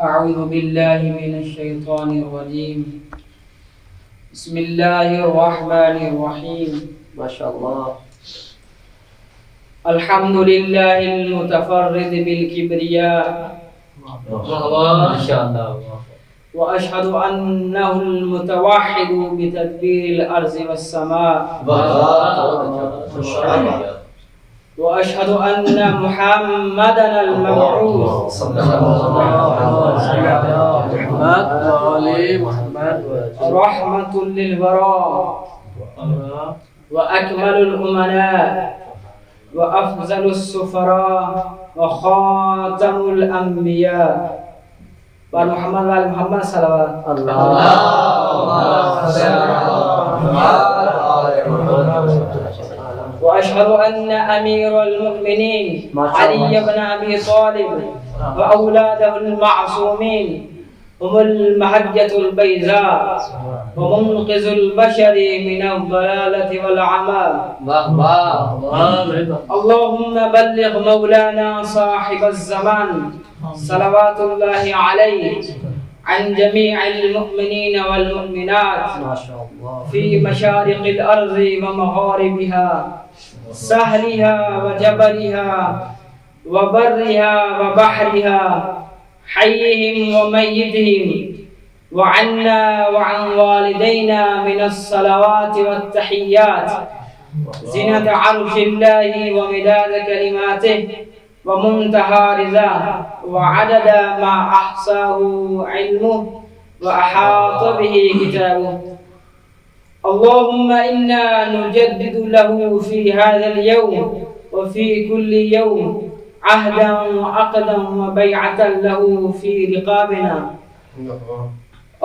أعوذ بالله من الشيطان الرجيم. بسم الله الرحمن الرحيم. ما شاء الله. الحمد لله المتفرد بالكبرياء. ما شاء الله. وأشهد أنه المتوحد بتدبير الأرض والسماء. وأشهد أن محمدًا المبعوث رحمة للوراء وأكمل الأمناء وأفضل السفراء وخاتم الأنبياء محمد وآل محمد صلوات وأشهد أن أمير المؤمنين علي بن أبي طالب وأولاده المعصومين هم المحجة البيضاء ومنقذ البشر من الضلالة والعمى. اللهم بلغ مولانا صاحب الزمان صلوات الله عليه عن جميع المؤمنين والمؤمنات في مشارق الأرض ومغاربها، سهلها وجبلها وبرها وبحرها، حيهم وميتهم، وعنا وعن والدينا من الصلوات والتحيات زينة عرش الله ومداد كلماته ومنتهى رضاه وعدد ما أحصاه علمه وأحاط به كتابه. اللهم إنا نجدد له في هذا اليوم وفي كل يوم عهدا وعقدا وبيعة له في رقابنا.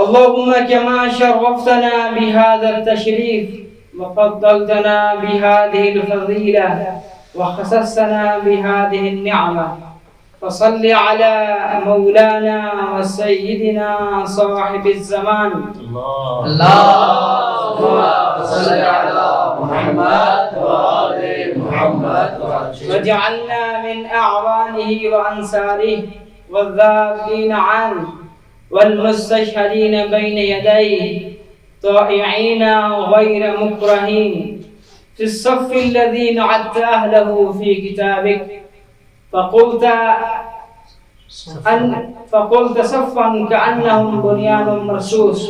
اللهم كما شرفتنا بهذا التشريف وفضلتنا بهذه الفضيلة وخصصنا بهذه النعمة، فصل على مولانا وسيدنا صاحب الزمان. اللهم صل على محمد وآل محمد واجعلنا من أعوانه وأنصاره والذاكرين عنه والمستشهدين بين يديه طائعين غير مكرهين في الصف الذي نعدت أهله في كتابك، فقلت صفا كأنهم بنيان مرصوص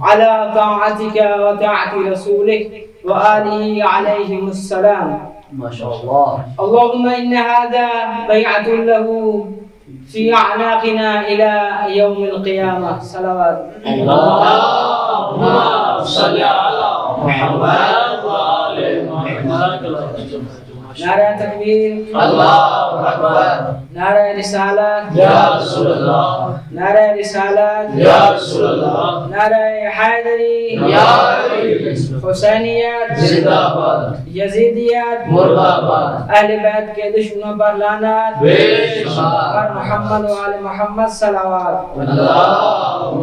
على طاعتك وطاعة رسولك وآله عليهم السلام. ما شاء الله. اللهم إن هذا بيعة له في أعناقنا إلى يوم القيامة. صلوات. اللهم صل على محمد وآل محمد. نعرہ تکبیر، اللہ اکبر. نعرہ رسالت، یا رسول اللہ. نعرہ رسالت، یا رسول اللہ. نعرہ حیدری، یا علی. حسینیت زندہ باد. یزیدیت مرد آباد. اہل بیت کے دشمنوں پر لعنت، بے شمار. پر محمد و آل محمد صلوات. اللهم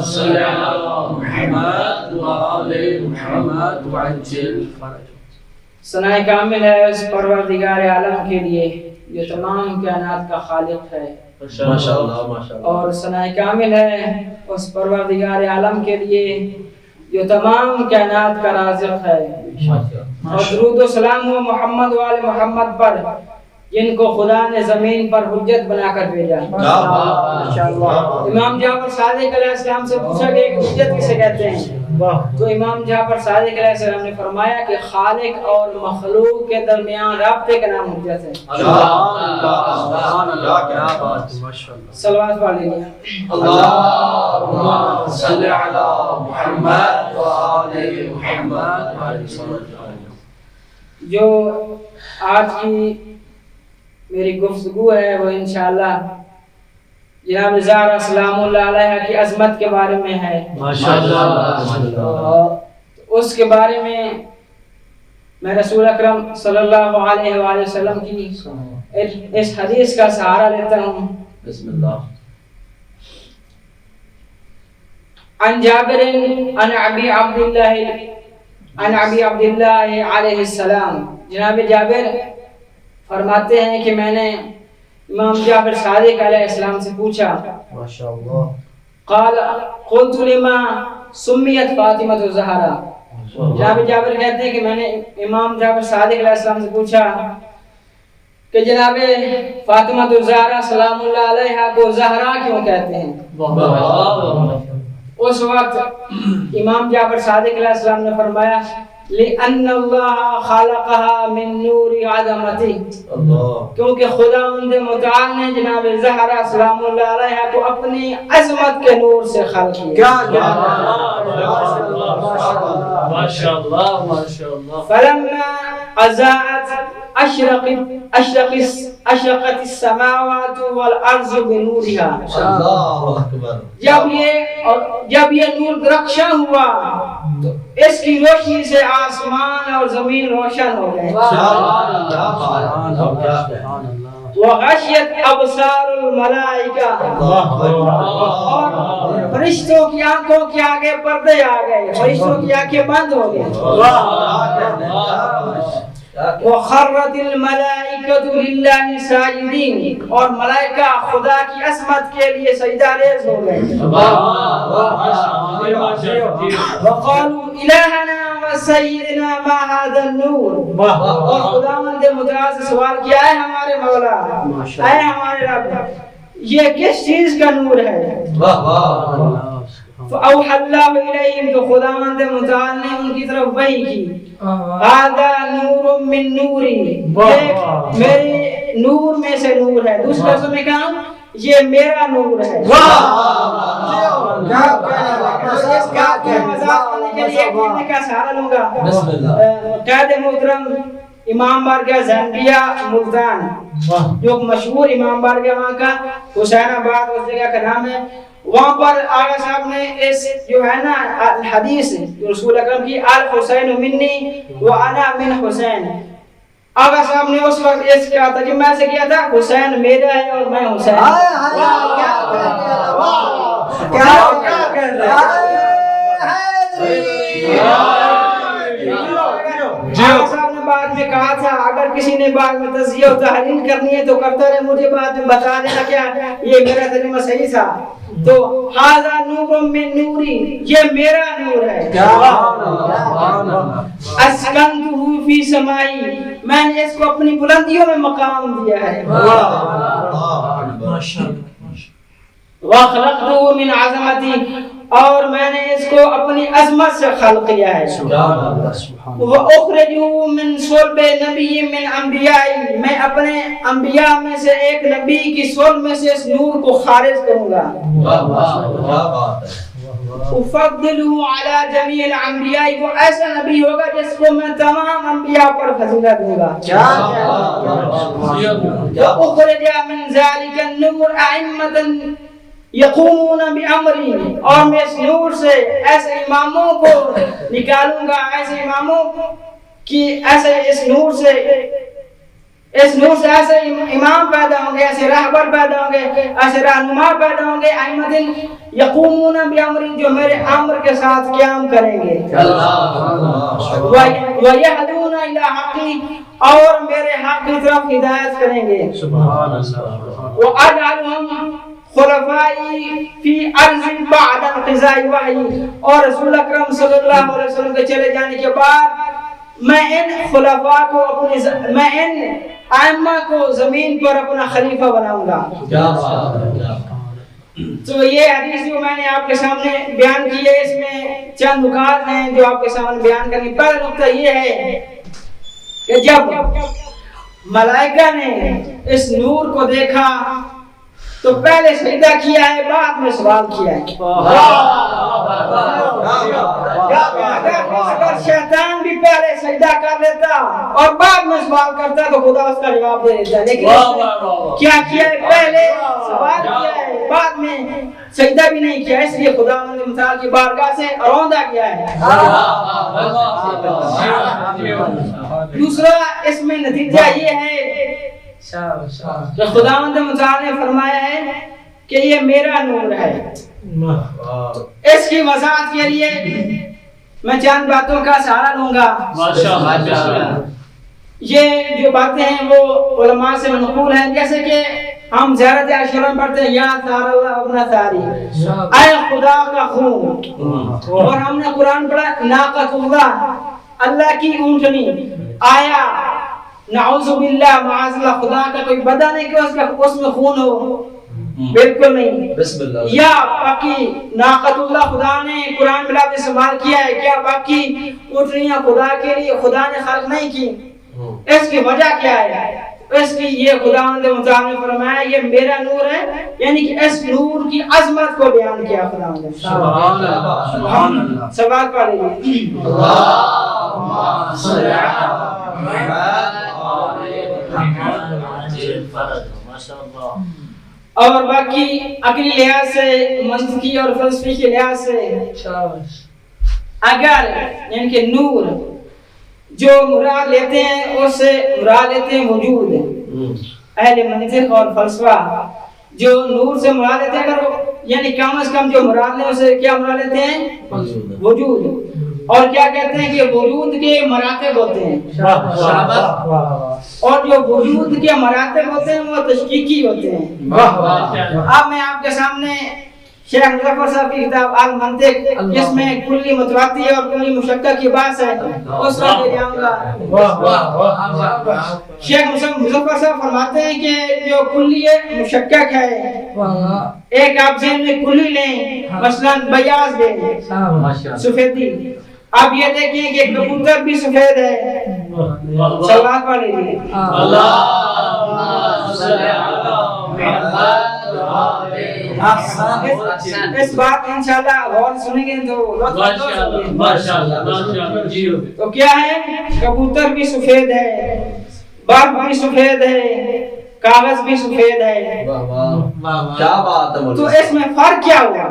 صل على محمد وآل محمد وعجل فرجهم. ثناء کامل ہے اس پروردگار عالم کے لیے جو تمام کائنات کا خالق ہے، ماشاءاللہ ماشاءاللہ. اور ثناء کامل ہے اس پروردگار عالم کے لیے جو تمام کائنات کا رازق ہے، اور درود و سلام ہو محمد و آل محمد پر جن کو خدا نے زمین پر حجت بنا کر بھیجا. ماشاءاللہ. امام جعفر صادق علیہ السلام سے پوچھا کہ حجت کسے کہتے ہیں، تو امام جعفر صادق علیہ السلام نے فرمایا کہ خالق اور مخلوق کے درمیان رابطے کا نام حجت ہے. صلوات پڑھ لیجیے. اللهم صل على محمد وآل محمد. جو آج کی میری گفتگو ہے وہ انشاءاللہ جناب زہرا سلام اللہ علیہ کی عظمت کے بارے میں ہے. اس کے بارے میں میں رسول اکرم صلی اللہ علیہ وآلہ وسلم کی اس حدیث کا سہارا لیتا ہوں. بسم اللہ. عن جابر عن ابی عبداللہ علیہ السلام. جناب جابر فرماتے ہیں کہ میں نے امام جعفر صادق علیہ السلام سے پوچھا ماشاءاللہ قال قلت لما سمیت فاطمہ الزہرا. جناب جابر کہتے ہیں کہ میں نے امام جعفر صادق علیہ السلام سے پوچھا کہ جناب فاطمہ الزہرا سلام اللہ علیہا کو زہرا کیوں کہتے ہیں. اس وقت امام جعفر صادق علیہ السلام نے فرمایا لأن اللہ خلقها من نور عظمتی، کیونکہ خداوند متعال نے جناب زہرا سلام اللہ علیہا کو اپنی عظمت کے نور سے خلق کیا. ماشاءاللہ ماشاءاللہ. فلما اضاءت اشرقت السماوات والارض بنورها. اللہ اکبر. جب یہ نور درخشاں ہوا اس کی روشنی سے آسمان اور زمین روشن ہو گئے. وغشیت ابصار الملائکہ، اور فرشتوں کی آنکھوں کے آگے پردے آ گئے، فرشتوں کی آنکھیں بند ہو گئی. وخرت الملائکۃ للہ ساجدین، اور ملائکہ خدا کی عظمت کے لیے سجدہ ریز ہو گئے. وقالوا الہنا وسیدنا ما هذا النور، اور خداوند متعال سے سوال کیا ہے ہمارے مولا، اے ہمارے رب، یہ کس چیز کا نور ہے. فاوحى الله الیہم، تو خداوند متعال نے ان کی طرف وحی کی هذا نور من نوری، میرے نور میں سے نور ہے. دوسرے لفظ میں کہا یہ میرا نور ہے. کا سہارا لوں گا. قائد محترم امام بارگاہ زنبیہ ملتان، جو مشہور امام بارگاہ وہاں کا حسین آباد اس جگہ کا نام ہے، وہاں پر آقا صاحب نے اس جو ہے نا حدیث رسول اکرم کی الحسین منی وانا من حسین، آقا صاحب نے اس وقت اس کا ترجمہ ایسے کیا تھا حسین میرا ہے اور میں حسین. صاحب نے بعد میں کہا تھا اگر کسی نے بعد میں تزکیہ و تحلیل کرنی ہے تو کرتا رہے، مجھے بعد میں بتا دینا کیا یہ میرا ترجمہ صحیح تھا. تو ھذا نور من نوری، یہ میرا نور ہے. اسکنتہ فی سمائی، میں نے اس کو اپنی بلندیوں میں مقام دیا ہے. وخلقتہ من عظمتی، اور میں نے اس کو اپنی عظمت سے خلق کیا ہے. وَأُخْرِجُهُ مِنْ صُلْبِ نَبِيٍّ مِنْ أَنْبِيَائِهِ، میں اپنے انبیاء میں سے ایک نبی کی صلب میں سے اس نور کو خارج کروں گا. أُفَضِّلُهُ عَلَى جَمِيعِ الْأَنْبِيَاءِ، وہ ایسا نبی ہوگا جس کو میں تمام انبیاء پر فضیلت دوں گا. وَأُخْرِجَ مِنْ ذَلِكَ النُّورِ أَئِمَّةً یقومون بامری، اور میں اس نور سے ایسے اماموں کو نکالوں گا، ایسے اماموں کی ایسے اس نور سے ایسے امام پیدا ہوں گے، ایسے رہبر پیدا ہوں گے، ایسے رہنما پیدا ہوں گے. ائمۃ یقومون بامری، جو میرے امر کے ساتھ قیام کریں گے. ویہدون الی حقی، اور میرے حق کی طرف ہدایت کریں گے. سبحان اللہ. واجعلہم خلفائی فی ارض بعد انقضاء وحی، اور رسول اکرم صلی اللہ علیہ وسلم کے چلے جانے کے بعد میں ان خلفاء کو میں ان ائمہ کو زمین پر اپنا خلیفہ بناؤں گا. تو یہ حدیث جو میں نے آپ کے سامنے بیان کی ہے، اس میں چند نکات ہیں جو آپ کے سامنے بیان کریں. پہلا نقطہ یہ ہے کہ جب ملائکہ نے اس نور کو دیکھا تو پہلے سجدہ کیا ہے، بعد میں سوال کیا ہے. اگر شیطان بھی پہلے سجدہ کر لیتا اور بعد میں سوال کرتا تو خدا اس کا جواب دے دیتا، لیکن کیا کیا ہے؟ پہلے سوال کیا ہے، بعد میں سجدہ بھی نہیں کیا، اس لیے خدا نے متعال کی بارگاہ سے روندہ کیا ہے. دوسرا اس میں نتیجہ یہ ہے کہ خداوند متعال نے فرمایا ہے کہ یہ میرا نور ہے. اس کی وضاحت کے لیے میں چند باتوں کا سہارا لوں گا. یہ جو باتیں ہیں وہ علماء سے منقول ہیں، جیسے کہ ہم زیارت عاشورہ میں پڑھتے ہیں یا سار اللہ ابن ساری، اے خدا کا خون، اور ہم نے قرآن پڑھا ناقۃ اللہ، اللہ کی اونٹنی، آیا نعوذ باللہ معاذ اللہ خدا کا کوئی بدن ہے کہ اس میں خون ہو؟ بالکل نہیں۔ بسم اللہ یا باقی ناقۃ اللہ خدا نے قرآن میں لفظ استعمال کیا ہے، کیا باقی اونٹنیاں خدا کے لیے خدا نے خلق نہیں کی؟ اس کی وجہ کیا ہے؟ اس کی یہ خداوند متعال نے فرمایا یہ میرا نور ہے، یعنی کہ اس نور کی عظمت کو بیان کیا خداوند نے۔ سبحان اللہ سبحان اللہ۔ سوال پڑھ لیجیے۔ اللہم صلی علی محمد۔ اور باقی عقلی لحاظ سے، منطقی اور فلسفی کے لحاظ سے اگر یعنی کہ نور جو مراد لیتے ہیں اس سے مراد لیتے ہیں وجود، اہل منطق اور فلسفہ جو نور سے مراد لیتے ہیں اگر یعنی کم از کم جو مراد لیں اسے کیا مراد لیتے ہیں؟ وجود۔ اور کیا کہتے ہیں کہ وجود کے مراتب ہوتے ہیں، اور جو وجود کے مراتب ہوتے ہیں وہ تشکیکی ہوتے ہیں۔ اب میں آپ کے سامنے شیخ مظفر صاحب کی کتاب المنطق جس میں کلی متواتی اور کلی مشکک کی بات ہے اس کا لے جاؤں گا۔ شیخ مظفر صاحب فرماتے ہیں کہ جو کلی مشکک ہے، ایک آپ ذہن میں کلی لیں، مثلا بیاض لیں، سفیدی، آپ یہ دیکھیں کہ کبوتر بھی سفید ہے۔ سوال پڑھ لیجیے۔ اس بات انشاءاللہ غور سنیں گے تو کیا ہے؟ کبوتر بھی سفید ہے، برف بھی سفید ہے، کاغذ بھی سفید ہے۔ کیا بات ہے؟ تو اس میں فرق کیا ہوا؟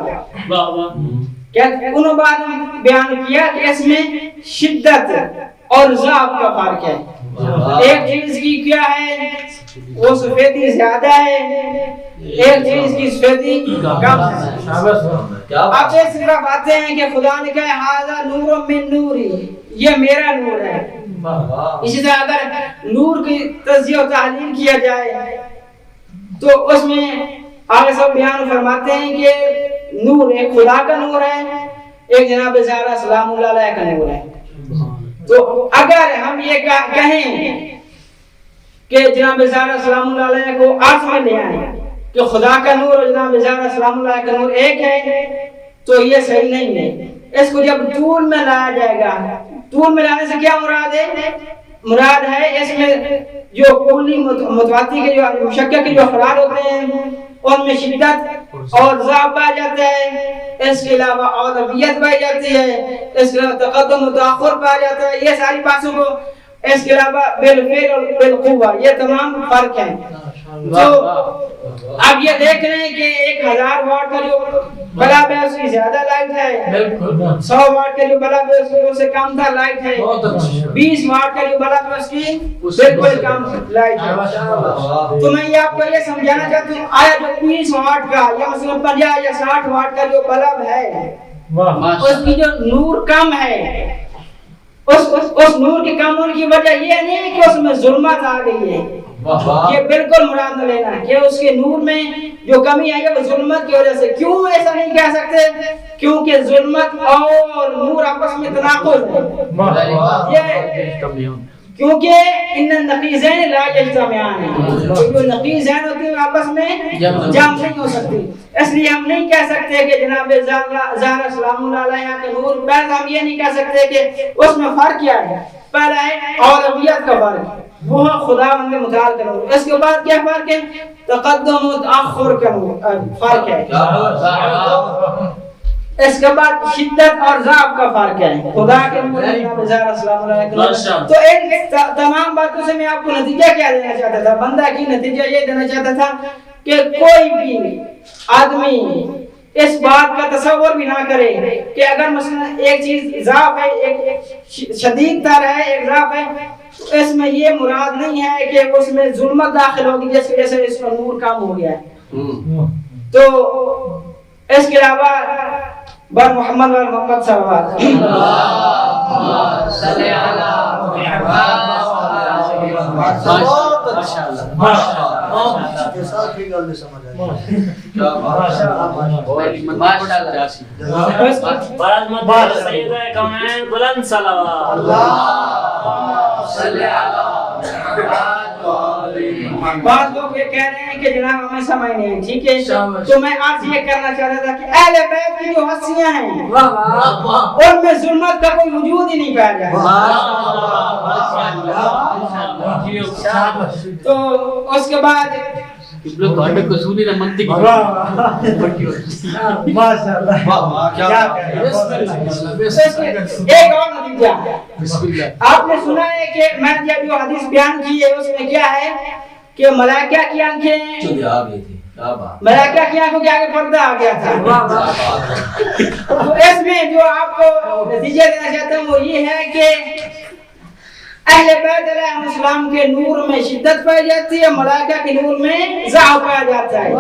کیا انہوں بعد بیان کیا کہ اس میں شدت اور ضعف کا فرق ہے۔ ایک چیز کی کیا ہے وہ سفیدی زیادہ ہے، ایک چیز کی سفیدی کم ہے۔ اب اس طرف آتے ہیں کہ خدا نے کہا ھذا نور من نوری، یہ میرا نور ہے۔ اسی طرح اگر نور کی تجزیہ و تحلیل کیا جائے تو اس میں آگے سب بیان فرماتے ہیں کہ نور ایک خدا کا نور ہے، ایک جناب زہرا سلام اللہ علیہ کا نور ہے۔ تو اگر ہم یہ کہیں کہ جناب زہرا سلام اللہ علیہ کو عرض میں لے آئیں کہ خدا کا نور اور جناب زہرا سلام اللہ کا نور ایک ہے تو یہ صحیح نہیں ہے۔ اس کو جب طول میں لایا جائے گا، طول میں لانے سے کیا مراد ہے؟ مراد ہے اس میں جو کلی متواتی کے جو مشکک کے جو افراد ہوتے ہیں ان میں شدت اور ضعف پایا جاتا ہے، اس کے علاوہ اولویت پائی جاتی ہے، اس کے علاوہ تقدم و تاخر پایا جاتا ہے، یہ ساری باتوں کو، اس کے علاوہ بالفعل اور بالقوہ، یہ تمام فرق ہیں۔ تو اب یہ دیکھ رہے ہیں کہ 1000 واٹ کا جو بلب ہے اس کی زیادہ لائٹ ہے، 100 واٹ کا جو بلب ہے اس سے کم تھا لائٹ ہے، 20 واٹ کا جو بلب ہے اس کی بالکل کم لائٹ ہے۔ تو میں یہ آپ کو یہ سمجھانا چاہتا ہوں آیا جو 20 واٹ کا یا مثلا 50 یا 60 واٹ کا جو بلب ہے اس کی جو نور کم ہے، اس نور کے کم ہونے کی وجہ یہ نہیں ہے کہ اس میں ظلمت آ گئی ہے، یہ بالکل مراد نہ لینا کہ اس کے نور میں جو کمی آئی ہے وہ ظلمت کی وجہ سے۔ کیوں ایسا نہیں کہہ سکتے؟ کیونکہ ظلمت اور نور آپس میں تناقض ہے، کیونکہ ان النقیضین لا یجتمعان، جو نقیضین ہوتے ہیں آپس میں جمع نہیں ہو سکتی۔ اس لیے ہم نہیں کہہ سکتے کہ جناب زہرا سلام اللہ علیہ کے نور، پہلے ہم یہ نہیں کہہ سکتے کہ اس میں فرق کیا ہے۔ پہلا ہے اولویت کا فرق، وہ خداوند متعال کا نور۔ اس کے بعد کیا فرق ہے؟ تقدم و تاخر کا فرق ہے۔ اس کے بعد شدت اور ضعف کا فرق ہے، خدا کے نور جناب زہرا سلام اللہ علیہ کا۔ تو ان تمام باتوں سے میں آپ کو نتیجہ کیا دینا چاہتا تھا؟ بندہ کی نتیجہ یہ دینا چاہتا تھا کہ کوئی بھی آدمی اس بات کا تصور بھی نہ کرے کہ اگر مثلا ایک چیز ضعف ہے، ایک شدید تر ہے، ایک ضعف ہے، تو اس میں یہ مراد نہیں ہے کہ اس میں ظلمت داخل ہوگی جس کی وجہ سے اس کا نور کم ہو گیا ہے۔ تو اس کے علاوہ بر محمد و محمد صلی اللہ علیہ وسلم۔ بلند صلوات بعض لوگ یہ کہہ رہے ہیں کہ جناب ہمیں سمجھ نہیں ہے، ٹھیک ہے، تو میں آج یہ کرنا چاہ رہا تھا کہ اہل بیت کی جو ہستیاں ہیں ان میں ظلمت کا کوئی وجود ہی نہیں پایا جائے. تو اس کے بعد ایک اور نتیجہ آپ نے سنا ہے کہ میں نے جو حدیث بیان کی ہے اس میں کیا ہے کہ ملائکہ کی آنکھیں، ملائکہ کی آنکھوں کے آگے پردہ آ گیا تھا. تو اس میں جو آپ کو نتیجہ دینا چاہتا ہوں وہ یہ ہے کہ اہل بیت علیہ السلام کے نور میں شدت پائی جاتی ہے، ملائکہ کے نور میں ضعف پایا جاتا ہے.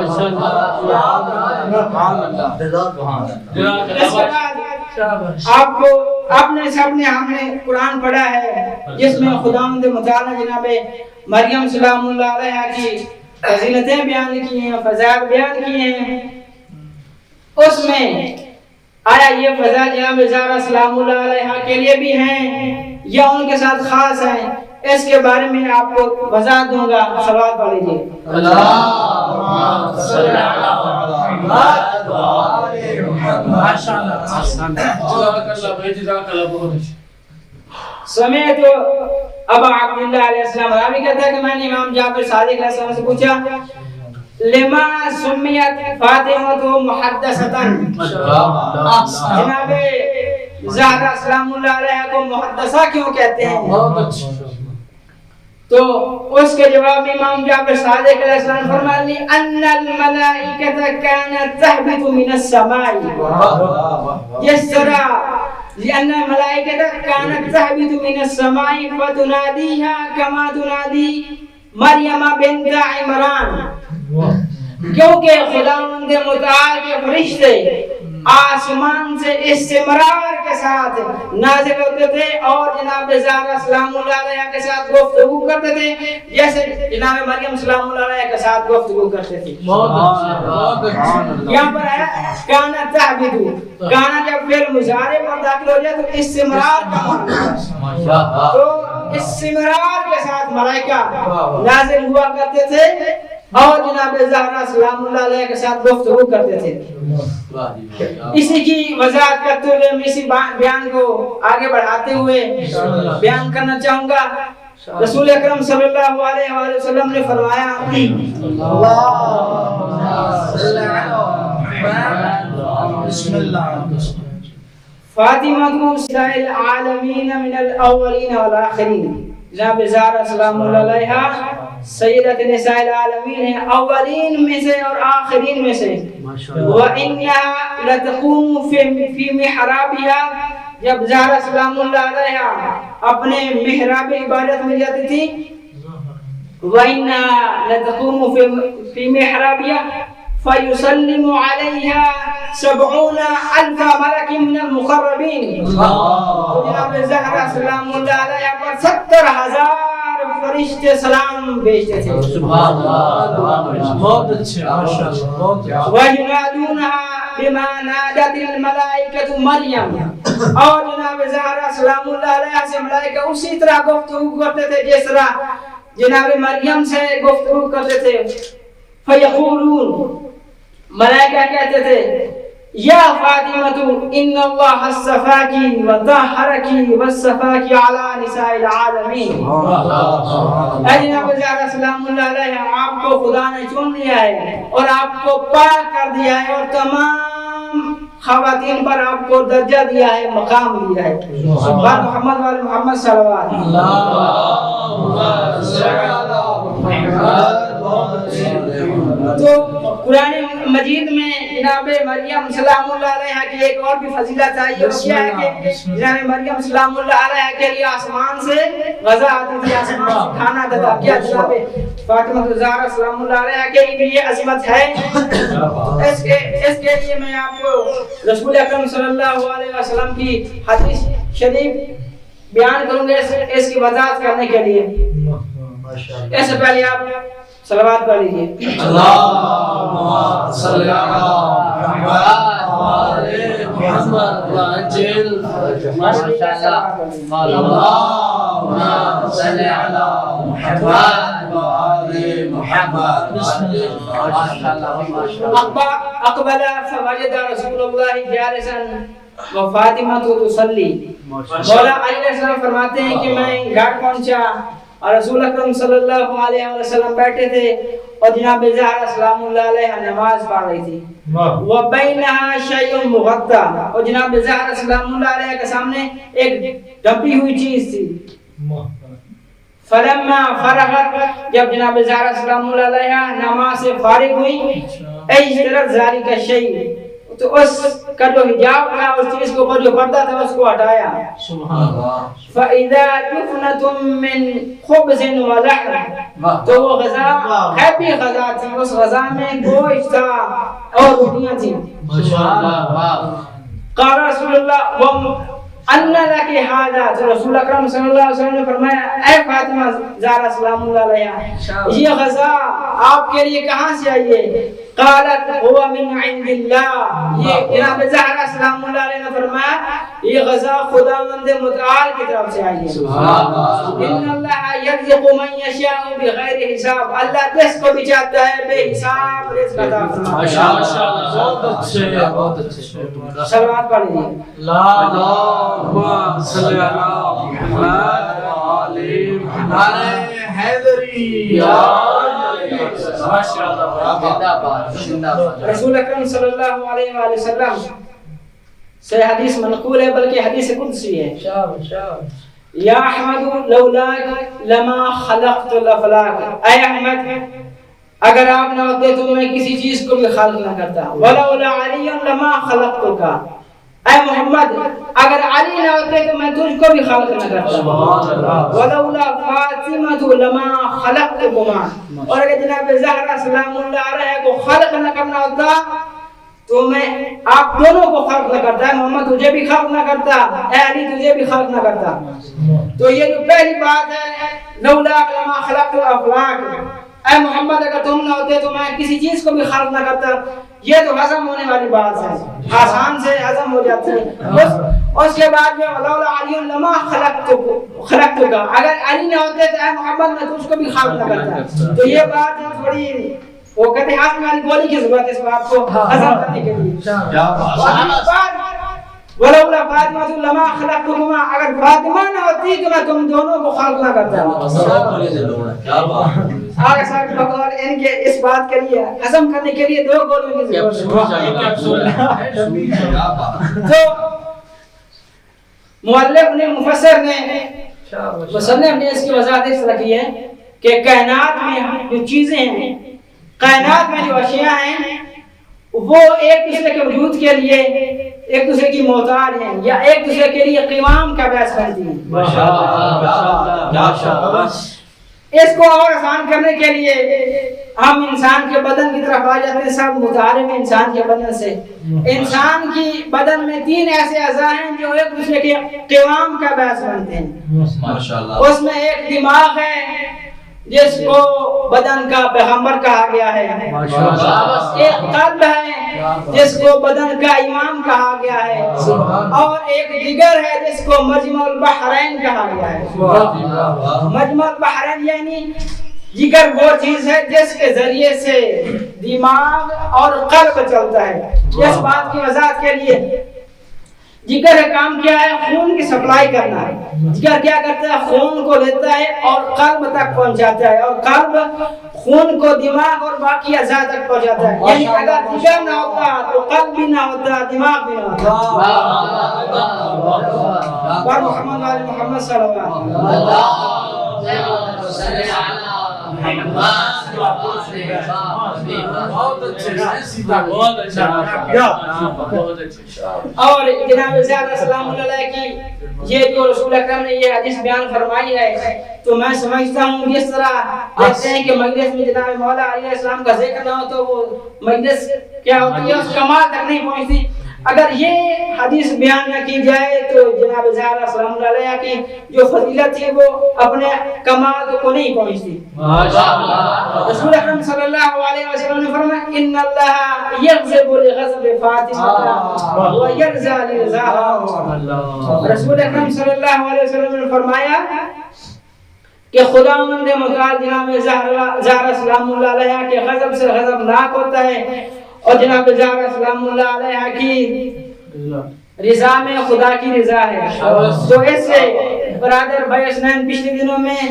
اس کے بعد ہم نے قرآن پڑھا ہے جس میں خداوند متعال جناب مریم سلام اللہ علیہ کی فضیلتیں بیان کی ہیں، فضائل بیان کی ہیں. اس میں آیا یہ فضائل جناب زہرا سلام اللہ علیہ کے لیے بھی ہیں یا ان کے ساتھ خاص ہیں، اس کے بارے میں آپ کو وضاحت دوں گا. صلوات پڑھ لیجیے. سمیت ابا عبداللہ علیہ السلام راوی کہتا ہے کہ میں نے امام جعفر صادق علیہ السلام سے پوچھا لما سمیت فاطمہ محدثتاً، جناب زہرا سلام اللہ علیہ کو محدثہ کیوں کہتے ہیں؟ تو اس کے جواب میں امام جعفر صادق علیہ السلام فرماتے ہیں ان الملائکۃ کانت تهبط من السماء، جس طرح لأن الملائکۃ کانت تهبط من السماء فتنادیها كما تنادی مریم بنت عمران، کیونکہ خداوند متعال کے فرشتے آسمان سے استمرار کے ساتھ نازل ہوتے تھے اور جناب زہرا سلام اللہ علیہ کے ساتھ گفتگو کرتے تھے جیسے جناب مریم سلام اللہ علیہ کے ساتھ گفتگو کرتے تھے. یہاں پر ہے کانا تہبط، کانا جب فعل مضارع پر داخل ہو جائے تو استمرار کا معنی ہے، تو استمرار کے ساتھ ملائکہ نازل ہوا کرتے تھے اور جناب زہرا سلام اللہ علیہ کے ساتھ گفتگو کرتے تھے. اسی کی وضاحت کرتے ہوئے میں اسی بیان کو آگے بڑھاتے ہوئے بیان کرنا چاہوں گا. رسول اکرم صلی اللہ علیہ وآلہ وسلم نے فرمایا فاطمہ نساء العالمین من الاولین والآخرین، جناب زہرا سلام اللہ علیہ سیدت نساء العالمین ہیں، اولین میں سے اور آخرین میں سے. وَإِنَّهَا لَتَقُومُ فِي مِحْرَابِهَا، جب زہرا سلام اللہ علیہ اپنے محراب عبادت میں جاتی تھی، وَإِنَّهَا لَتَقُومُ فِي مِحْرَابِهَا فَيُسَلِّمُ عَلَيْهَا 70,000 ملک من المقربین، تو جناب زہرا سلام اللہ علیہ پر 70,000 فرشتے سلام بھیجتے تھے. بہت اچھے، ماشاءاللہ. وَيُنَادُونَهَا بِمَا نَادَتِ الْمَلَائِكَةُ مَرْيَمَ، اور جناب زہرا سلام اللہ علیہ سے ملائکہ اسی طرح گفتگو کرتے تھے جس طرح جناب مریم سے گفتگو کرتے تھے. فَيَقُولُونَ، ملائکہ کہتے تھے یا فاطمہ ان اللہ اصطفاکی وطہرکی واصطفاکی علی نساء العالمین، اے جناب زہرا سلام اللہ علیہ آپ کو خدا نے چن لیا ہے اور آپ کو پاک کر دیا ہے اور تمام خواتین پر آپ کو درجہ دیا ہے، مقام دیا ہے. سبحان محمد وعلی محمد صلوات. تو قرآن مجید میں جناب مریم سلام اللہ علیہ کی ایک اور بھی فضیلت ہے. یہ کیا ہے کہ جناب مریم سلام اللہ علیہ کے لیے آسمان سے غذا آتی تھی، آسمان سے کھانا آتا تھا. کیا جناب فاطمہ زہرا سلام اللہ علیہ کے لیے یہ عظمت ہے. اس کے لیے میں آپ کو رسول اکرم صلی اللہ علیہ وسلم کی حدیث شریف بیان کروں گا اس کی وضاحت کرنے کے لیے. ایسے پہلے آپ صلوات پڑھ لیجیے. اللهم صل على محمد وعجل ماشاءاللہ. اللهم صل على محمد وآل محمد اقبل فوجد رسول اللہ جالسا وفاطمہ تصلی. مولا علی علیہ السلام فرماتے ہیں کہ میں گھاٹ پہنچا اور رسول اکرم صلی اللہ علیہ وسلم بیٹھے تھے اور جناب زہرا سلام اللہ علیہ نماز پڑھ رہی تھی. وبینہا شیء مغطى اور جناب زہرا سلام اللہ علیہ کے سامنے ایک ڈھپی ہوئی چیز تھی. فلما فرغت جب جناب زہرا سلام اللہ علیہ نماز سے فارغ ہوئی اجترت ذالک شیء تو اس کا جو حجاب تھا اس چیز کے اوپر جو پردہ تھا اس کو ہٹایا. سبحان اللہ. فَإِذَا جُفْنَةٌ مِّن خُبْزٍ وَلَحْمٍ تو وہ غذا ہیپی غذا تھی. اس غذا میں گوشت تھا اور روٹیاں تھیں. سبحان اللہ. قال رسول اللہ ان لك هذا تو رسول اکرم صلی اللہ علیہ وسلم نے فرمایا اے فاطمہ زہرا سلام اللہ علیہا یہ غذا آپ کے لیے کہاں سے آئی ہے؟ قالت هو من عند الله. یہ جناب زہرا سلام اللہ علیہ نے فرمایا یہ غذا خداوند متعال کی طرف سے آئی ہے. سبحان اللہ. ان اللہ یرزق من یشاء بغیر حساب. اللہ جس کو بھی چاہتا ہے بے حساب رزق عطا فرماتا ہے. ماشاءاللہ. بہت اچھے بہت اچھے. صلوات پڑھ لیجیے. اللهم صل على محمد وآل محمد حیدری. ماشاءاللہ. زندہ باد زندہ باد. رسول اکرم صلی اللہ علیہ وآلہ وسلم سے حدیث منقول ہے بلکہ حدیث قدسی ہے. یا احمد لولاک لما خلقت الافلاک. اے احمد اگر آپ نہ ہوتے تو میں کسی چیز کو بھی خلق نہ کرتا. ولولا علی لما خلقتک. اے محمد اگر علی نہ ہوتے تو میں تجھ کو بھی خلق نہ کرتا. ولولا فاطمہ لما خلقتکما. اور اگر جناب زہرا سلام اللہ علیہ کو خلق نہ کرنا ہوتا تو میں آپ دونوں کو خلق نہ کرتا. ہے محمد تجھے بھی خلق نہ کرتا, اے علی تجھے بھی خلق نہ کرتا. تو یہ جو پہلی بات ہے لولا لما خلقت الافلاک, اے محمد اگر تم نہ ہوتے تو میں کسی چیز کو بھی خلق نہ کرتا. یہ تو ہضم ہونے والی بات ہے, آسان سے ہضم ہو جاتی ہے. اس کے بعد میں لولا علی لما خلقتک, اگر علی نہ ہوتے تو اے محمد میں تجھ کو بھی خلق نہ کرتا. تو یہ بات تھوڑی وہ کہتے ہیں ہاتھ میں گولی کی ضرورت ہے اس بات کو ہضم کرنے کے لیے. ولولا فاطمہ لما خلقتکما, اگر فاطمہ نہ ہوتی تو میں تم دونوں کو خلق نہ کرتا. آگے ساتھ بقول ان کے اس بات کے لیے ہضم کرنے کے لیے 2 گولیوں کی ضرورت ہے. تو مؤلف نے مفسر نے مصنف نے اس کی وضاحت اس طرح کی ہے کہ کائنات میں جو چیزیں ہیں, کائنات میں جو اشیاء ہیں وہ ایک دوسرے کے وجود کے لیے ایک دوسرے کی محتاج ہیں یا ایک دوسرے کے لیے قیام کا باعث بنتی ہیں. اس کو اور آسان کرنے کے لیے ہم انسان کے بدن کی طرف آ جاتے ہیں. سب متعارف ہیں انسان کے بدن سے. انسان کی بدن میں 3 ایسے اعضاء ہیں جو ایک دوسرے کے قیام کا باعث بنتے ہیں. اس میں ایک دماغ ہے جس کو بدن کا پیغمبر کہا گیا ہے. ایک قلب ہے جس کو بدن کا امام کہا گیا ہے. اور ایک جگر ہے جس کو مجمع البحرین کہا گیا ہے. مجمع البحرین یعنی جگر وہ چیز ہے جس کے ذریعے سے دماغ اور قلب چلتا ہے. اس بات کی وضاحت کے لیے جگر کا کام کیا ہے؟ خون کی سپلائی کرنا ہے. جگر کیا کرتا ہے؟ خون کو لیتا ہے اور قلب تک پہنچاتا ہے, اور قلب خون کو دماغ اور باقی اعضاء تک پہنچاتا ہے. یعنی اگر جگر نہ ہوتا تو قلب بھی نہ ہوتا, دماغ بھی نہ ہوتا. اور محمد علی محمد صلی اللہ علیہ وسلم. اور جناب زیادہ سلام اللہ کی یہ جو رسول اکرم نے یہ حدیث بیان فرمائی ہے تو میں سمجھتا ہوں جس طرح کہتے ہیں کہ مجلس میں جناب مولا علیہ السلام کا ذکر نہ ہو تو وہ مجلس کیا ہوتی ہے اس کمال تک نہیں پہنچتی. اگر یہ حدیث بیان نہ کی جائے تو جناب زہرا سلام اللہ علیہ کی جو فضیلت تھی وہ اپنے کمال کو نہیں پہنچتی. ماشاءاللہ. رسول اکرم صلی اللہ علیہ وسلم نے فرمایا ان اللہ یغضب لغضب فاطمہ ویرضى لرضاها. رسول اکرم صلی اللہ علیہ وسلم نے فرمایا کہ خداوند متعال جناب زہرا سلام اللہ علیہ کے غضب سے غضبناک ہوتا ہے اور جناب زہرا سلام اللہ علیہ کی رضا میں خدا کی رضا ہے. تو اس سے برادر بھائی اسنین پچھلے دنوں میں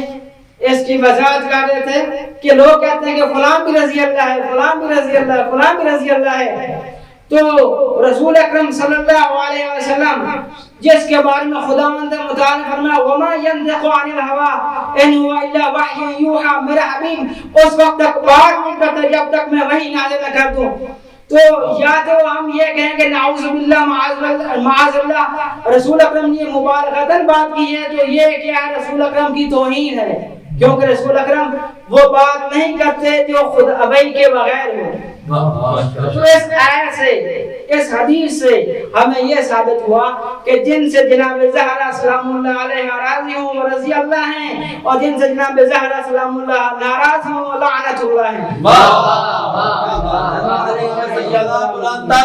اس کی وضاحت کر رہے تھے کہ لوگ کہتے ہیں کہ فلاں بھی رضی اللہ ہے، فلاں بھی رضی اللہ ہے، فلاں بھی رضی اللہ ہے. تو رسول اکرم صلی اللہ علیہ وسلم جس کے بارے میں خداوند متعال نے فرمایا وما ينطق عن الهوى ان هو الا وحی یوحى، میرا حبیب اس وقت تک بات نہیں کرتا جب تک میں وحی نازل نہ کر دوں. تو یا تو ہم یہ کہیں کہ نعوذ باللہ معاذ اللہ رسول اکرم نے مبالغتاً بات کی ہے تو یہ کیا ہے رسول اکرم کی توہین ہے، کیونکہ رسول اکرم وہ بات نہیں کرتے جو خود ابئی کے بغیر ہو. تو اس آیت سے اس حدیث سے ہمیں یہ ثابت ہوا کہ جن سے جناب زہرا سلام اللہ علیہ راضی ہوں وہ رضی اللہ ہیں اور جن سے جناب زہرا سلام اللہ ناراض ہوں لعنت اللہ ہیں.